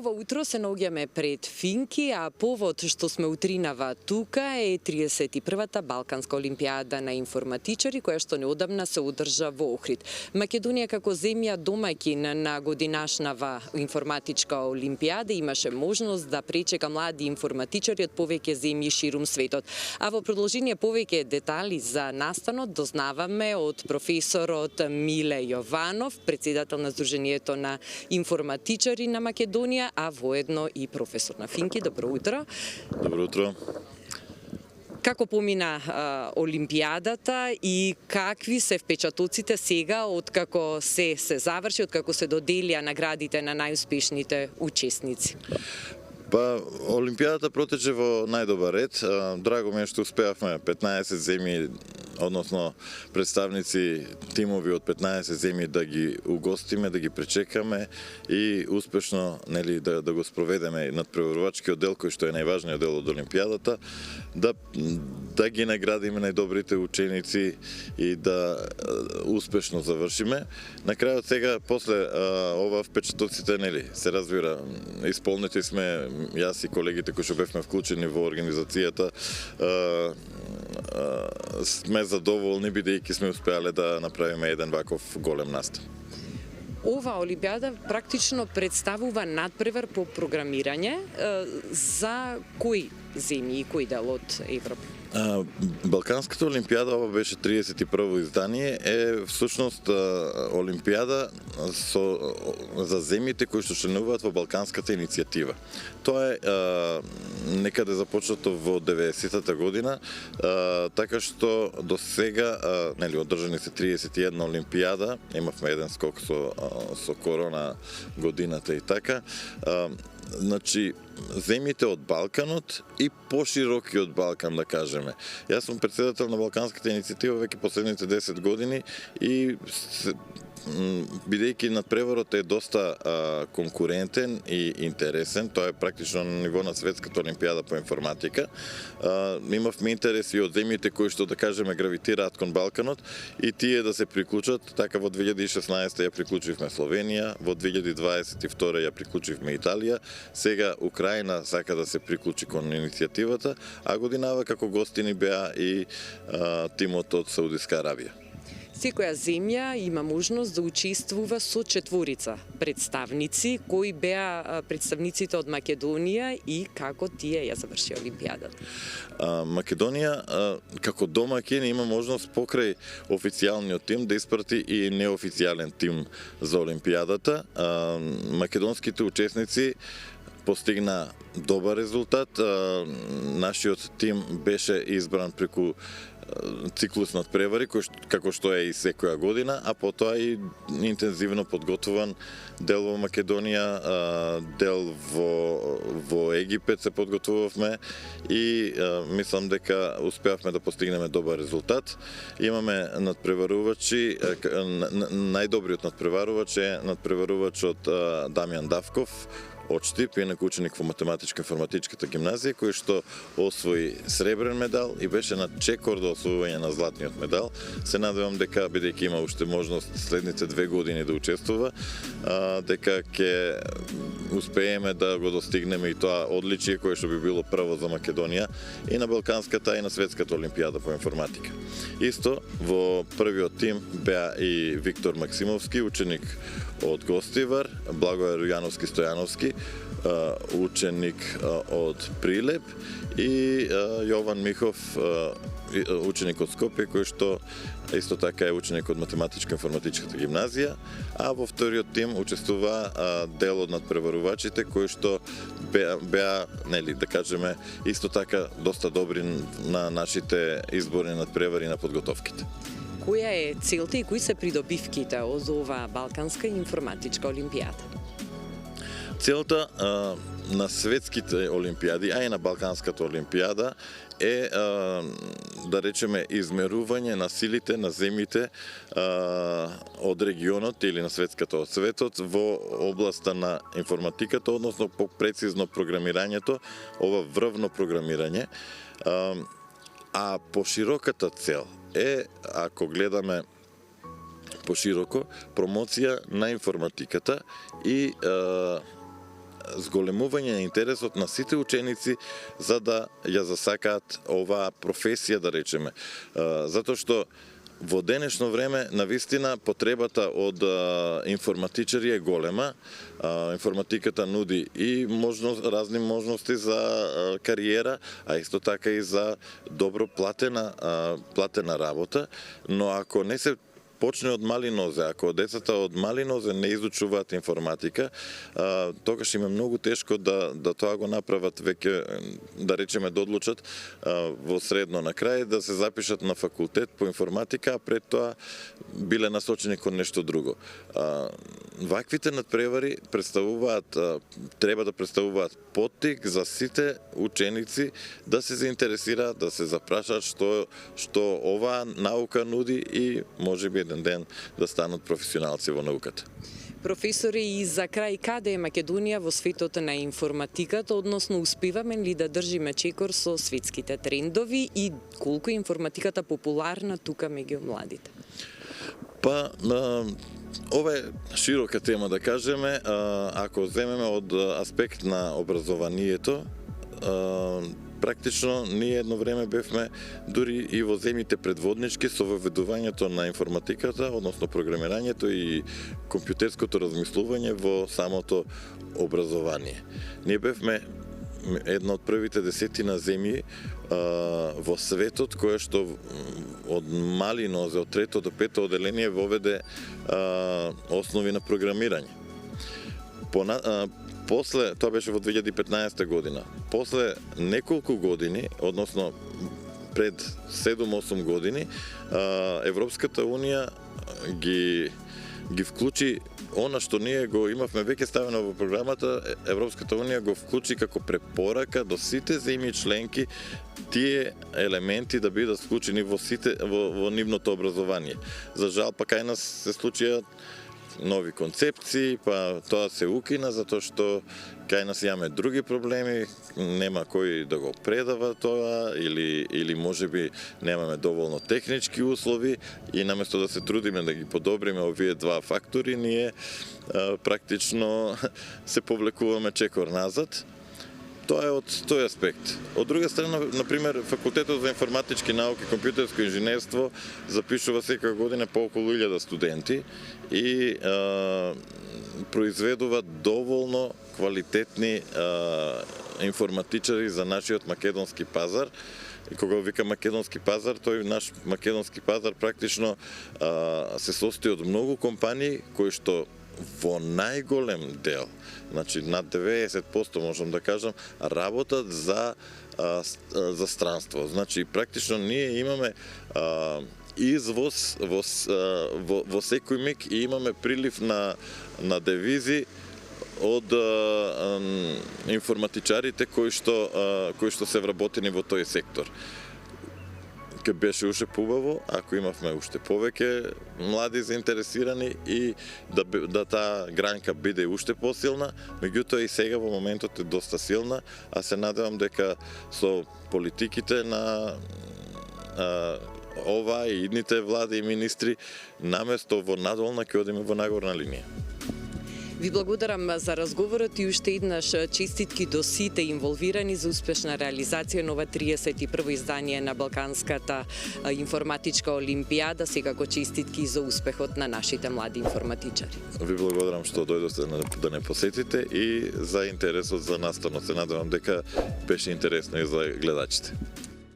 Ова утро се наоѓаме пред Финки, а повод што сме утринава тука е 31-та Балканска олимпијада на информатичари, која што неодамна се одржа во Охрид. Македонија како земја домаќин на годинашнава информатичка олимпијада имаше можност да пречека млади информатичари од повеќе земји ширум светот. А во продолжение повеќе детали за настанот дознаваме од професорот Миле Јованов, председател на Сдруженијето на информатичари на Македонија, а воедно и професор на Финки. Добро утро. Добро утро. Како помина олимпијадата и какви се впечатоците сега откако се заврши, откако се доделија наградите на најуспешните учесници? Па, олимпијадата протече во најдобар ред. Драго ми е што успеавме 15 земји, односно представници тимови од 15 земји да ги угостиме, да ги пречекаме и успешно да го спроведеме надпреварувачкиот дел, кој што е најважниот дел од олимпијадата, да ги наградиме најдобрите ученици и да успешно завршиме. На крајот сега, после ова впечатоците се разбира, исполнети сме, јас и колегите кои што бевме вклучени во организацијата, сме задоволни бидејќи сме успеале да направиме еден ваков голем настан. Ова олимпијада практично представува надпревар по програмирање за кои земји и кој дел од Европа? Балканската олимпијада, ова беше 31-во издание, е всушност олимпијада за земјите кои што членуваат во Балканската иницијатива. Тоа е некаде започнато во 90-та година, така што до сега одржани се 31 олимпијада, имавме еден скок со корона годината и така. Значи, земјите од Балканот и поширокиот Балкан, да кажеме. Јас сум председател на Балканската иницијатива веќе последните 10 години и бидејќи надпреварот е доста конкурентен и интересен, тоа е практично на ниво на светската олимпијада по информатика. Имавме интерес и од земјите кои што, да кажеме, гравитираат кон Балканот и тие да се приклучат. Така во 2016 ја приклучивме Словенија, во 2022 ја приклучивме Италија, сега Украина сака да се приклучи кон иницијативата, а годинава како гостини беа и тимот од Саудиска Арабија. Секоја земја има можност да учествува со четворица представници, кои беа представниците од Македонија и како тие ја заврши олимпијадата. Македонија како домаќин има можност покрај официјалниот тим да испрати и неофицијален тим за олимпијадата. Македонските учесници постигна добар резултат. Нашиот тим беше избран преку циклус надпревари, како што е и секоја година, а потоа и интензивно подготвуван дел во Македонија, дел во Египет се подготвувавме и мислам дека успеавме да постигнеме добар резултат. Имаме надпреварувачи, најдобриот надпреварувач е надпреварувачот Дамјан Давков, од Штип, инаку ученик во математичко-информатичката гимназија, кој што освои сребрен медал и беше на чекор до освојување на златниот медал. Се надевам дека, бидејќи има уште можност следните 2 години да учествува, дека ќе успееме да го достигнеме и тоа одличие кое што би било прво за Македонија и на Балканската и на светската олимпијада по информатика. Исто, во првиот тим беа и Виктор Максимовски, ученик од Гостивар, Благојар Јановски Стојановски, ученик од Прилеп и Јован Михов, ученик од Скопје, кој што исто така е ученик од математичко-информатичката гимназија, а во вториот тим учествува дел од надпреварувачите кои што беа, да кажеме, исто така доста добри на нашите изборни надпревари на подготовките. Која е целта и кои се придобивките од ова Балканска информатичка олимпијада? Целта на светските олимпијади, а и на Балканската олимпијада е, да речеме, измерување на силите на земјите од регионот или на светската од светот во областа на информатиката, односно по-прецизно програмирањето, ова врвно програмирање, а пошироката цел е, ако гледаме пошироко, промоција на информатиката и зголемување на интересот на сите ученици за да ја засакаат оваа професија, да речеме. Затоа што во денешно време, навистина, потребата од информатичари е голема. Информатиката нуди и разни можности за кариера, а исто така и за добро платена работа, но ако не се почне од мали нозе, ако децата од мали нозе не изучуваат информатика, тогаш им е многу тешко да тоа го направат веќе, да речеме, да одлучат во средно на крај, да се запишат на факултет по информатика, а пред тоа биле насочени кон нешто друго. Ваквите надпревари треба да представуваат поттик за сите ученици да се заинтересираат, да се запрашаат што оваа наука нуди и можеби еден ден да станат професионалци во науката. Професори, и за крај, каде е Македонија во светот на информатиката, односно успеваме ли да држиме чекор со светските трендови и колку е информатиката популарна тука меѓу младите? Па, ова е широка тема, да кажеме. Ако земеме од аспект на образованието, практично ние едно време бевме дури и во земјите предводнички со воведувањето на информатиката, односно програмирањето и компјутерското размислување во самото образование. Ние бевме една од првите 10 земји во светот која што од мали нозе, од 3 до 5 оделение воведе основи на програмирање. После, тоа беше во 2015 година, после неколку години, односно пред 7-8 години, Европската Унија ги вклучи она што ние го имавме веќе ставено во програмата. Европската Унија го вклучи како препорака до сите земји членки тие елементи да бидат вклучени во нивното образование. За жал, па кај нас се случија нови концепции, па тоа се укина затоа што кај нас имаме други проблеми, нема кој да го предава тоа или можеби немаме доволно технички услови и наместо да се трудиме да ги подобриме овие два фактори, ние практично се повлекуваме чекор назад. Тоа е од тој аспект. Од друга страна, например, факултетот за информатички науки и компјутерско инженерство запишува секоја година по околу 1000 студенти и произведува доволно квалитетни информатичари за нашиот македонски пазар. И кога вика македонски пазар, тој наш македонски пазар практично се состои од многу компании кои што во најголем дел, значи над 90% можам да кажам, работат за странство. Значи практично ние имаме извоз во секој миг и имаме прилив на девизи од информатичарите кои што се вработени во тој сектор. Ке беше уште побаво ако имавме уште повеќе млади заинтересирани и да таа гранка биде уште посилна, меѓутоа и сега во моментот е доста силна, а се надевам дека со политиките на ова и идните влади и министри наместо во надолна ќе одиме во нагорна линија. Ви благодарам за разговорот и уште еднаш честитки до сите инволвирани за успешна реализација на ова 31-во издание на Балканската информатичка олимпијада, секако честитки за успехот на нашите млади информатичари. Ви благодарам што дојдовте да не посетите и за интересот за наставно. Се надевам дека беше интересно и за гледачите.